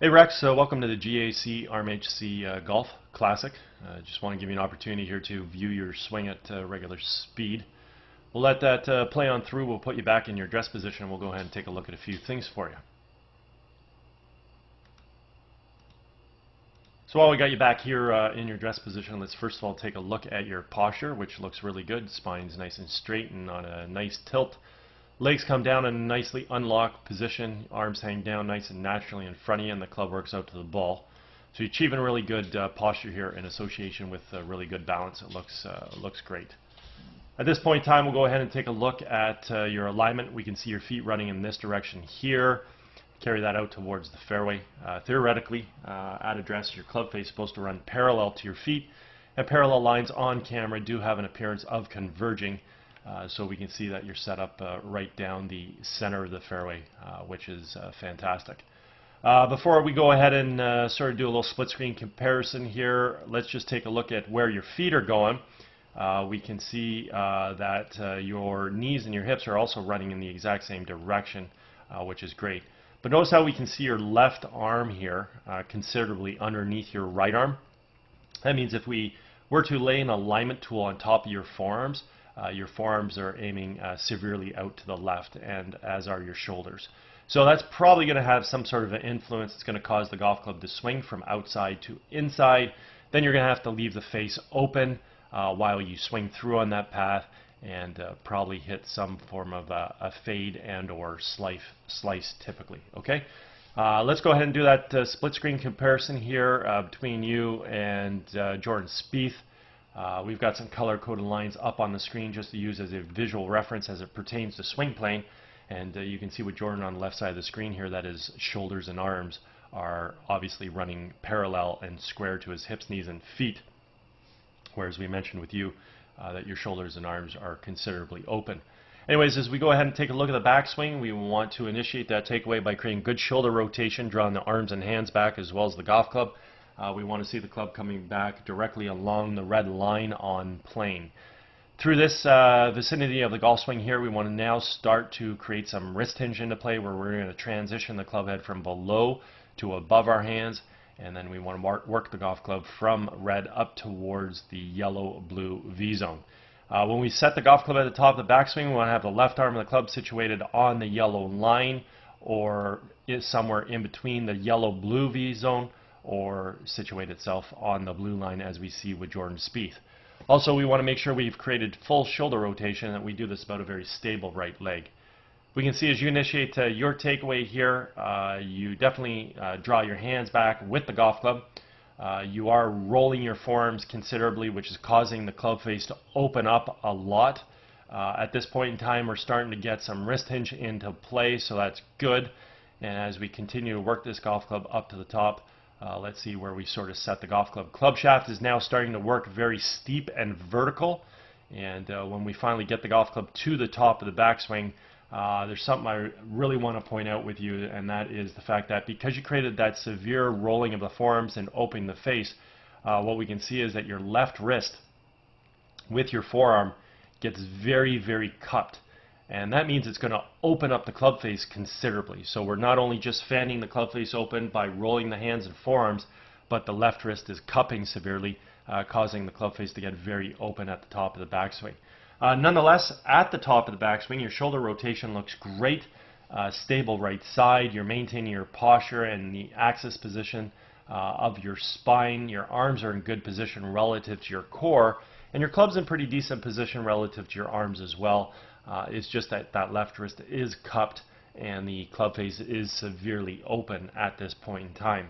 Hey Rex, welcome to the GAC ARM-HC Golf Classic. Just want to give you an opportunity here to view your swing at regular speed. We'll let that play on through. We'll put you back in your dress position. We'll go ahead and take a look at a few things for you. So while we got you back here in your dress position, let's first of all take a look at your posture, which looks really good. Spine's nice and straight and on a nice tilt. Legs come down in a nicely unlocked position, arms hang down nice and naturally in front of you, and the club works out to the ball. So you're achieving really good posture here in association with really good balance. It looks great. At this point in time, we'll go ahead and take a look at your alignment. We can see your feet running in this direction here. Carry that out towards the fairway. Theoretically, at address, your club face is supposed to run parallel to your feet, and parallel lines on camera do have an appearance of converging. So we can see that you're set up right down the center of the fairway, which is fantastic. Before we go ahead and sort of do a little split screen comparison here, let's just take a look at where your feet are going. We can see that your knees and your hips are also running in the exact same direction, which is great. But notice how we can see your left arm here considerably underneath your right arm. That means if we were to lay an alignment tool on top of your forearms are aiming severely out to the left, and as are your shoulders. So that's probably going to have some sort of an influence. It's going to cause the golf club to swing from outside to inside. Then you're going to have to leave the face open while you swing through on that path, and probably hit some form of a fade and or slice typically. Okay, let's go ahead and do that split screen comparison here between you and Jordan Spieth. We've got some color-coded lines up on the screen just to use as a visual reference as it pertains to swing plane. And you can see with Jordan on the left side of the screen here that his shoulders and arms are obviously running parallel and square to his hips, knees, and feet. Whereas we mentioned with you that your shoulders and arms are considerably open. Anyways, as we go ahead and take a look at the backswing, we want to initiate that takeaway by creating good shoulder rotation, drawing the arms and hands back as well as the golf club. We want to see the club coming back directly along the red line on plane. Through this vicinity of the golf swing here, we want to now start to create some wrist hinge into play where we're going to transition the club head from below to above our hands, and then we want to work the golf club from red up towards the yellow-blue V zone. When we set the golf club at the top of the backswing, we want to have the left arm of the club situated on the yellow line or is somewhere in between the yellow-blue V zone, or situate itself on the blue line as we see with Jordan Spieth. Also, we want to make sure we've created full shoulder rotation, and that we do this about a very stable right leg. We can see as you initiate your takeaway here, you definitely draw your hands back with the golf club. You are rolling your forearms considerably, which is causing the club face to open up a lot. At this point in time, we're starting to get some wrist hinge into play, so that's good. And as we continue to work this golf club up to the top, let's see where we sort of set the golf club. Club shaft is now starting to work very steep and vertical, and when we finally get the golf club to the top of the backswing, there's something I really want to point out with you, and that is the fact that because you created that severe rolling of the forearms and opening the face, what we can see is that your left wrist with your forearm gets very, very cupped. And that means it's going to open up the club face considerably. So we're not only just fanning the club face open by rolling the hands and forearms, but the left wrist is cupping severely, causing the club face to get very open at the top of the backswing. Nonetheless, at the top of the backswing, your shoulder rotation looks great. Stable right side. You're maintaining your posture and the axis position of your spine. Your arms are in good position relative to your core, and your club's in pretty decent position relative to your arms as well. It's just that that left wrist is cupped and the club face is severely open at this point in time.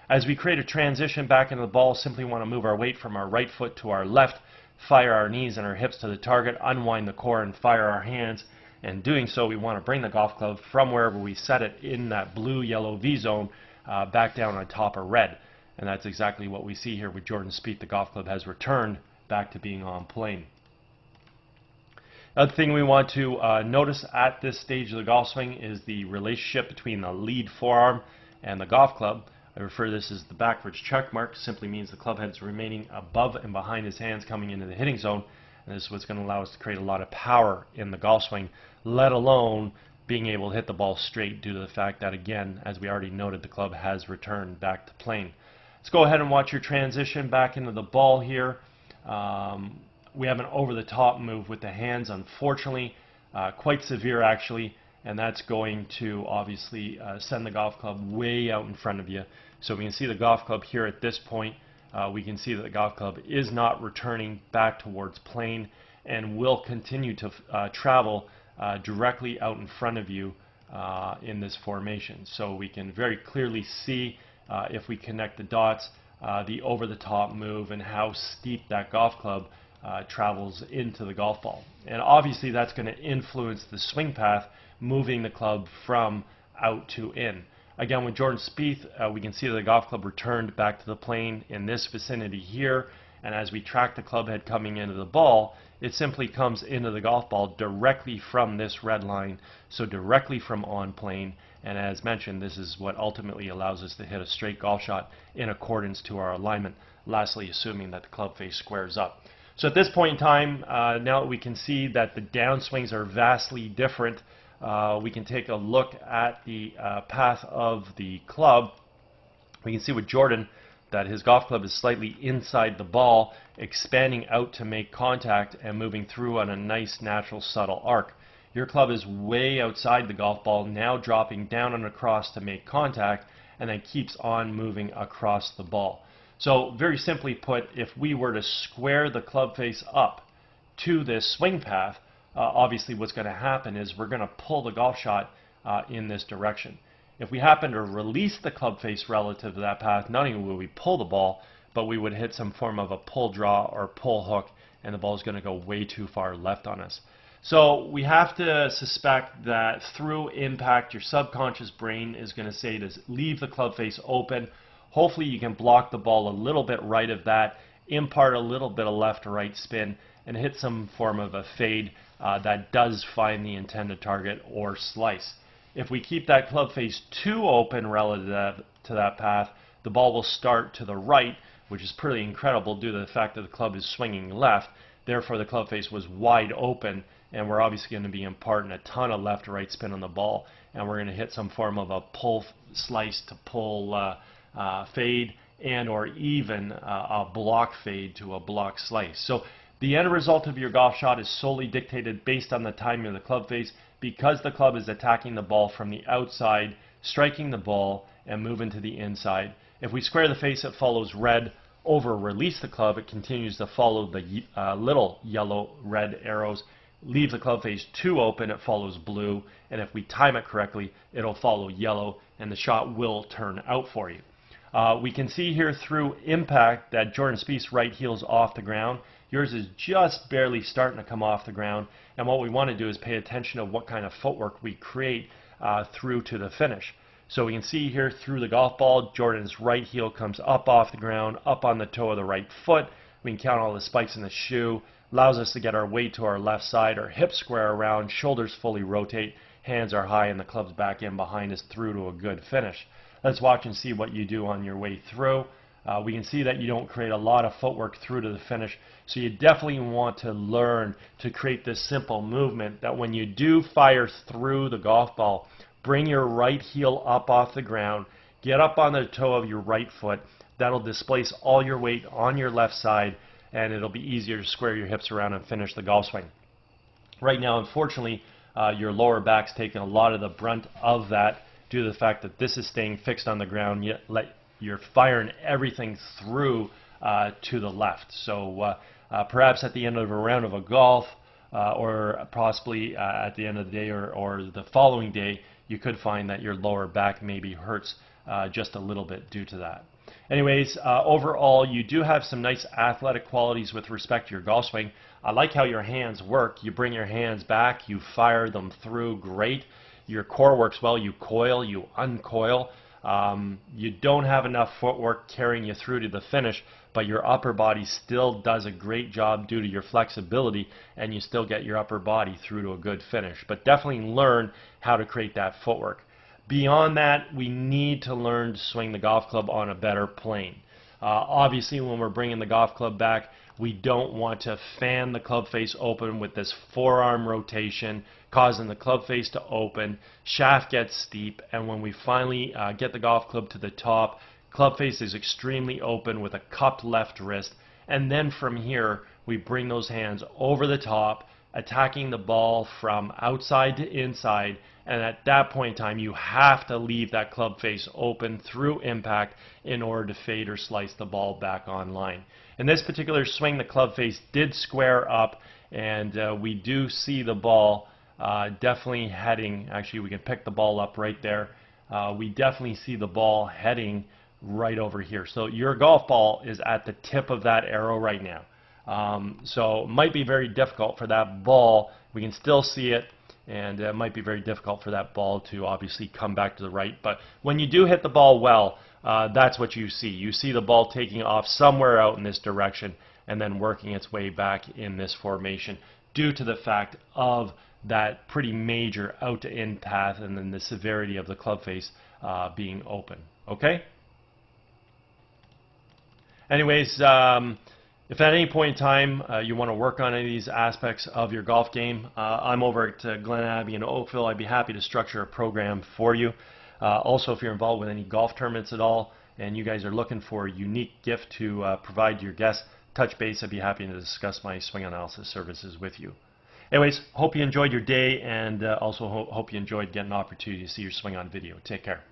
As we create a transition back into the ball, simply want to move our weight from our right foot to our left, fire our knees and our hips to the target, unwind the core and fire our hands. And doing so, we want to bring the golf club from wherever we set it in that blue-yellow V zone back down on top of red. And that's exactly what we see here with Jordan Spieth. The golf club has returned back to being on plane. Another thing we want to notice at this stage of the golf swing is the relationship between the lead forearm and the golf club. I refer to this as the backwards check mark. Simply means the club head is remaining above and behind his hands coming into the hitting zone. And this is what's going to allow us to create a lot of power in the golf swing, let alone being able to hit the ball straight due to the fact that, again, as we already noted, the club has returned back to plane. Let's go ahead and watch your transition back into the ball here. We have an over-the-top move with the hands, unfortunately, quite severe actually, and that's going to obviously send the golf club way out in front of you. So we can see the golf club here at this point. We can see that the golf club is not returning back towards plane and will continue to travel directly out in front of you in this formation. So we can very clearly see, if we connect the dots, the over-the-top move and how steep that golf club travels into the golf ball. And obviously that's going to influence the swing path, moving the club from out to in. Again, with Jordan Spieth, we can see that the golf club returned back to the plane in this vicinity here, and as we track the club head coming into the ball, it simply comes into the golf ball directly from this red line, so directly from on plane, and as mentioned, this is what ultimately allows us to hit a straight golf shot in accordance to our alignment, lastly assuming that the club face squares up. So at this point in time, now that we can see that the downswings are vastly different, we can take a look at the path of the club. We can see with Jordan that his golf club is slightly inside the ball, expanding out to make contact and moving through on a nice natural subtle arc. Your club is way outside the golf ball, now dropping down and across to make contact, and then keeps on moving across the ball. So very simply put, if we were to square the club face up to this swing path, obviously what's going to happen is we're going to pull the golf shot in this direction. If we happen to release the club face relative to that path, not only will we pull the ball, but we would hit some form of a pull draw or pull hook, and the ball is going to go way too far left on us. So we have to suspect that through impact, your subconscious brain is going to say to leave the club face open. Hopefully you can block the ball a little bit right of that, impart a little bit of left to right spin, and hit some form of a fade that does find the intended target or slice. If we keep that club face too open relative to that path, the ball will start to the right, which is pretty incredible due to the fact that the club is swinging left. Therefore, the club face was wide open, and we're obviously going to be imparting a ton of left to right spin on the ball, and we're going to hit some form of a pull slice to pull fade, and or even a block fade to a block slice. So the end result of your golf shot is solely dictated based on the timing of the club face, because the club is attacking the ball from the outside, striking the ball, and moving to the inside. If we square the face, it follows red. Over release the club, it continues to follow the little yellow-red arrows. Leave the club face too open, it follows blue. And if we time it correctly, it'll follow yellow, and the shot will turn out for you. We can see here through impact that Jordan Spieth's right heel's off the ground. Yours is just barely starting to come off the ground, and what we want to do is pay attention to what kind of footwork we create through to the finish. So we can see here through the golf ball, Jordan's right heel comes up off the ground, up on the toe of the right foot. We can count all the spikes in the shoe, allows us to get our weight to our left side, our hips square around, shoulders fully rotate, hands are high, and the club's back in behind us through to a good finish. Let's watch and see what you do on your way through. We can see that you don't create a lot of footwork through to the finish, so you definitely want to learn to create this simple movement that when you do fire through the golf ball, bring your right heel up off the ground, get up on the toe of your right foot. That'll displace all your weight on your left side, and it'll be easier to square your hips around and finish the golf swing. Right now, unfortunately, your lower back's taking a lot of the brunt of that due to the fact that this is staying fixed on the ground, yet you're firing everything through to the left. So perhaps at the end of a round of a golf, or possibly at the end of the day or the following day, you could find that your lower back maybe hurts just a little bit due to that. Anyways, overall, you do have some nice athletic qualities with respect to your golf swing. I like how your hands work. You bring your hands back, you fire them through, great. Your core works well, you coil, you uncoil. You don't have enough footwork carrying you through to the finish, but your upper body still does a great job due to your flexibility, and you still get your upper body through to a good finish. But definitely learn how to create that footwork. Beyond that, we need to learn to swing the golf club on a better plane. Obviously, when we're bringing the golf club back, we don't want to fan the club face open with this forearm rotation, causing the club face to open, shaft gets steep, and when we finally get the golf club to the top, club face is extremely open with a cupped left wrist, and then from here we bring those hands over the top, attacking the ball from outside to inside, and at that point in time you have to leave that club face open through impact in order to fade or slice the ball back online. In this particular swing, the club face did square up, and we do see the ball definitely heading, actually we can pick the ball up right there, we definitely see the ball heading right over here. So your golf ball is at the tip of that arrow right now. So it might be very difficult for that ball, we can still see it, and it might be very difficult for that ball to obviously come back to the right. But when you do hit the ball well, that's what you see. You see the ball taking off somewhere out in this direction and then working its way back in this formation due to the fact of that pretty major out to in path and then the severity of the club face being open. Okay? Anyways, if at any point in time you want to work on any of these aspects of your golf game, I'm over at Glen Abbey in Oakville. I'd be happy to structure a program for you. Also, if you're involved with any golf tournaments at all and you guys are looking for a unique gift to provide your guests, touch base. I'd be happy to discuss my swing analysis services with you. Anyways, hope you enjoyed your day, and also hope you enjoyed getting an opportunity to see your swing on video. Take care.